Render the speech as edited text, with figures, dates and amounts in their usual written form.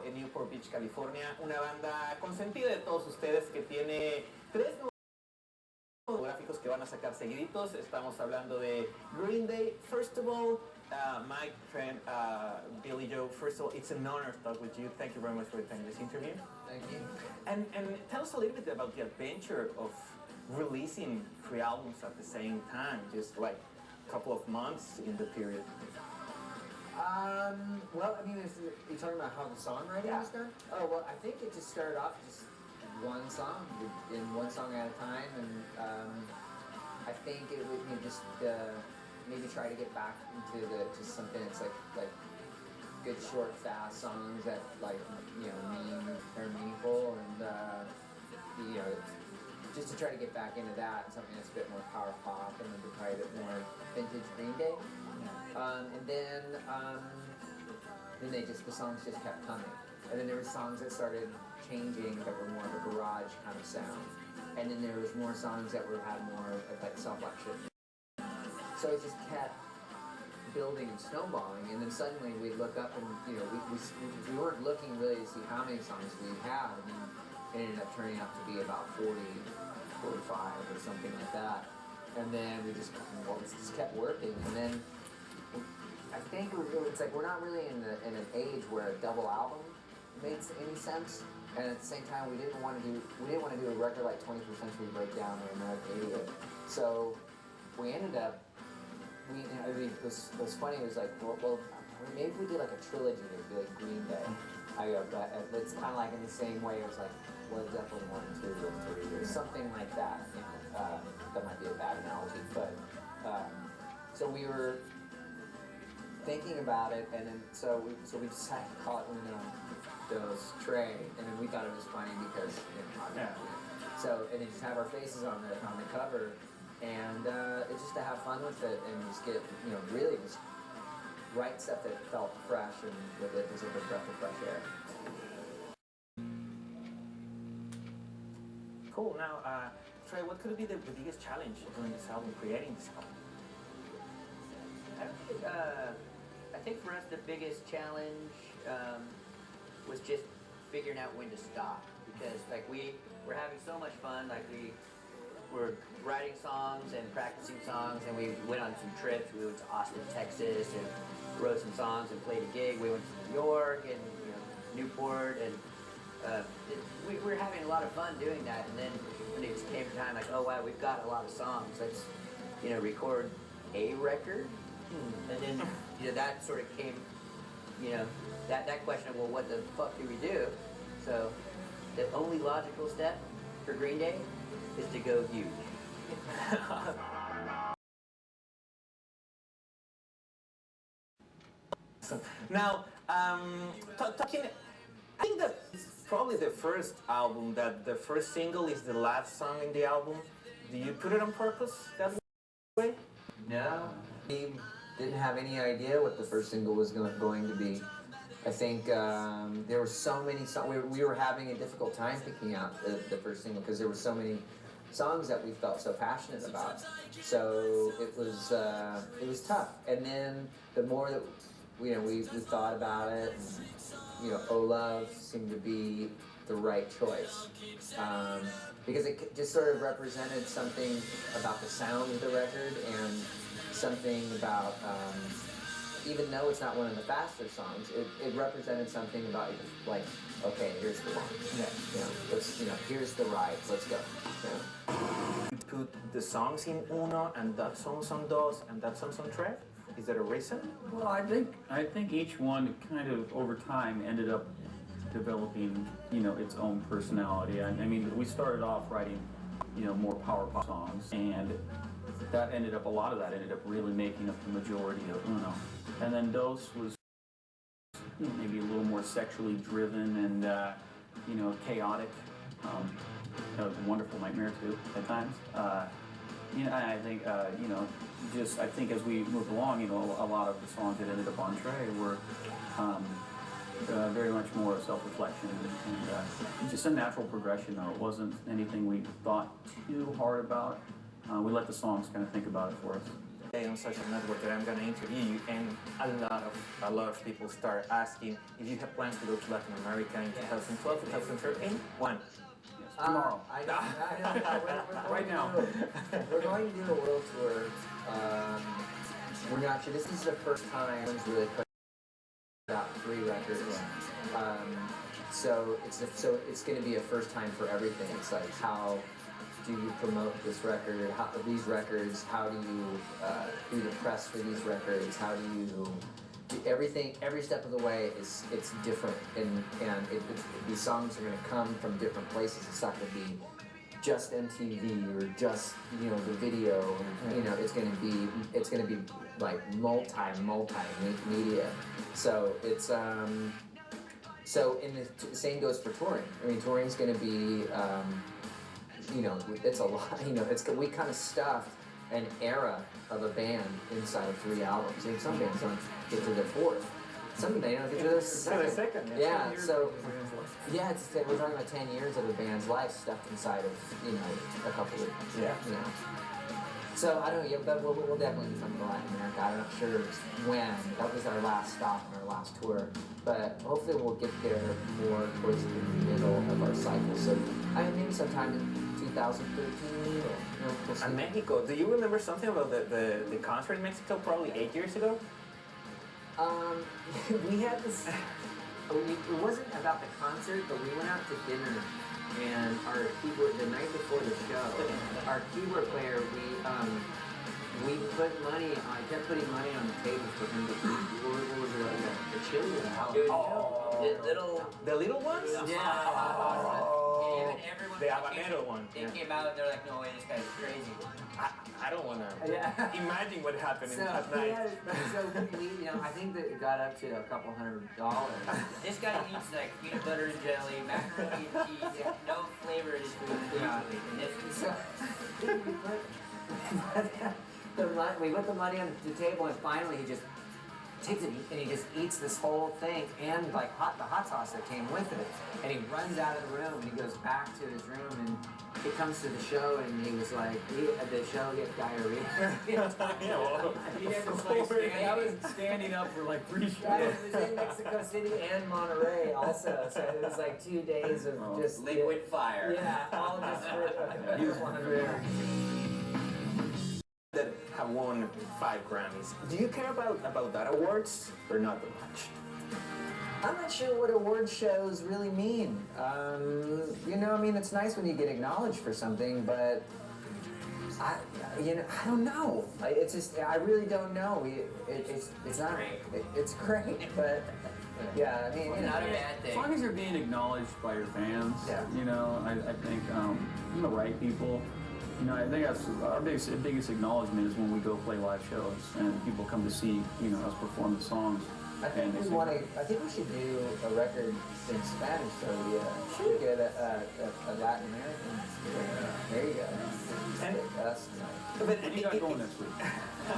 en Newport Beach, California, una banda consentida de todos ustedes que tiene 3 gráficos que van a sacar seguiditos. Estamos hablando de Green Day. First of all, Mike, Trent, Billy Joe, first of all, it's an honor to talk with you. Thank you very much for attending this interview. Thank you. And tell us a little bit about the adventure of releasing 3 albums at the same time, just like a couple of months in the period. Well, I mean, you're talking about how the songwriting was done? Oh, well, I think it just started off just one song, in one song at a time, and I think it would just maybe try to get back into just something that's like good, short, fast songs that are meaningful, and just to try to get back into that, something that's a bit more power pop, and then to try a bit more vintage Green Day. And then the songs just kept coming. And then there were songs that started changing that were more of a garage kind of sound. And then there was more songs that had more of like self-lecture. So it just kept building and snowballing. And then suddenly we'd look up and, we weren't looking really to see how many songs we had. I mean, it ended up turning out to be about 40, 45 or something like that. And then we just kept working. And then I think it's like we're not really in an age where a double album made any sense, and at the same time we didn't want to do a record like 21st Century Breakdown or American Idiot. So we ended up it was funny. It was like well maybe we did like a trilogy. It'd be like Green Day. But it's kind of like in the same way. It was like Led Zeppelin 1, 2, or 3 or something like that. That might be a bad analogy, but so we were thinking about it, and then so we decided to call it Dos Tre, and then we thought it was funny because so and then just have our faces on the cover, and it's just to have fun with it and just get really just write stuff that felt fresh and with it was like a breath of fresh air. Cool. Now, Trey, what could be the biggest challenge during this album, creating this album? I think for us the biggest challenge was just figuring out when to stop, because like we were having so much fun, like we were writing songs and practicing songs, and we went on some trips. We went to Austin, Texas, and wrote some songs and played a gig. We went to New York and Newport, and we were having a lot of fun doing that. And then when it came time, like, oh wow, we've got a lot of songs, let's record a record. And then that sort of came, that question of, well, what the fuck do we do? So the only logical step for Green Day is to go huge. Now, talking, I think that it's probably the first album that the first single is the last song in the album. Do you put it on purpose that way? No. We didn't have any idea what the first single was going to be. I think there were so many songs. We were having a difficult time picking out the first single because there were so many songs that we felt so passionate about. So it was tough. And then the more that we thought about it, and, "Oh Love" seemed to be the right choice because it just sort of represented something about the sound of the record and something about, even though it's not one of the faster songs, it represented something about like, okay, here's the one. Here's the ride. Let's go. You put the songs in uno and that songs on dos and that songs on tre. Is there a reason? Well, I think each one kind of over time ended up developing, its own personality. I mean, we started off writing, more power pop songs, and a lot of that ended up really making up the majority of Uno. And then Dos was maybe a little more sexually driven and, chaotic. That was a wonderful nightmare too at times. I think, I think as we moved along, a lot of the songs that ended up on Tre were very much more self-reflection and just a natural progression, though. It wasn't anything we thought too hard about. We let the songs kind of think about it for us. day on social network that I'm gonna interview you, and a lot of people start asking if you have plans to go to Latin America in 2012, 2013. When? Tomorrow. I know. Right now. We're going to do a world tour. We're not sure. This is the first time one's really put out 3 records. So it's going to be a first time for everything. It's like, how do you promote this record? How these records? How do you do the press for these records? How do you do everything? Every step of the way it's different, and these songs are going to come from different places. It's not going to be just MTV or just the video. And, it's going to be like multimedia. So it's so the same goes for touring. I mean, touring's going to be it's a lot. We kind of stuffed an era of a band inside of 3 albums. And some bands don't get to their 4th. Some they don't get to their second. Yeah. So we're talking about 10 years of a band's life stuffed inside of a couple of Yeah. So I don't know. Yeah, but we'll definitely be coming to Latin America. I'm not sure when. That was our last stop on our last tour. But hopefully we'll get there more towards the middle of our cycle. So maybe sometime in 2013. We'll see. And Mexico, do you remember something about the concert in Mexico probably 8 years ago? We had this. It wasn't about the concert, but we went out to dinner, and our keyboard the night before the show, our keyboard player, we put money. I kept putting money on the table for him to eat. What was it, like the chili? The little ones? Yeah. Even everyone. The habanero one. They came out. They're like, no way, this guy's crazy. I don't want to imagine what happened So at night. we, I think that it got up to a couple $100. This guy eats like peanut butter and jelly, macaroni and cheese, no flavor in his food. We put the money on the table, and finally he just takes it and he just eats this whole thing and like the hot sauce that came with it. And he runs out of the room and he goes back to his room, and he comes to the show, and he was like, the show gets diarrhea. He had to standing up for like 3 shows. It was in Mexico City and Monterey also, so it was like 2 days of just liquid fire. Yeah, all just for That have won 5 Grammys. Do you care about that awards or not that much? I'm not sure what award shows really mean. It's nice when you get acknowledged for something, but I don't know. I really don't know. It's not. It's great, but yeah, Not a bad thing. As long as you're being acknowledged by your fans, I think from the right people. I think that's our biggest acknowledgement is when we go play live shows and people come to see us perform the songs. I think we should do a record in Spanish, so we should get a Latin American. There you go. And that's nice. What do you got going next week?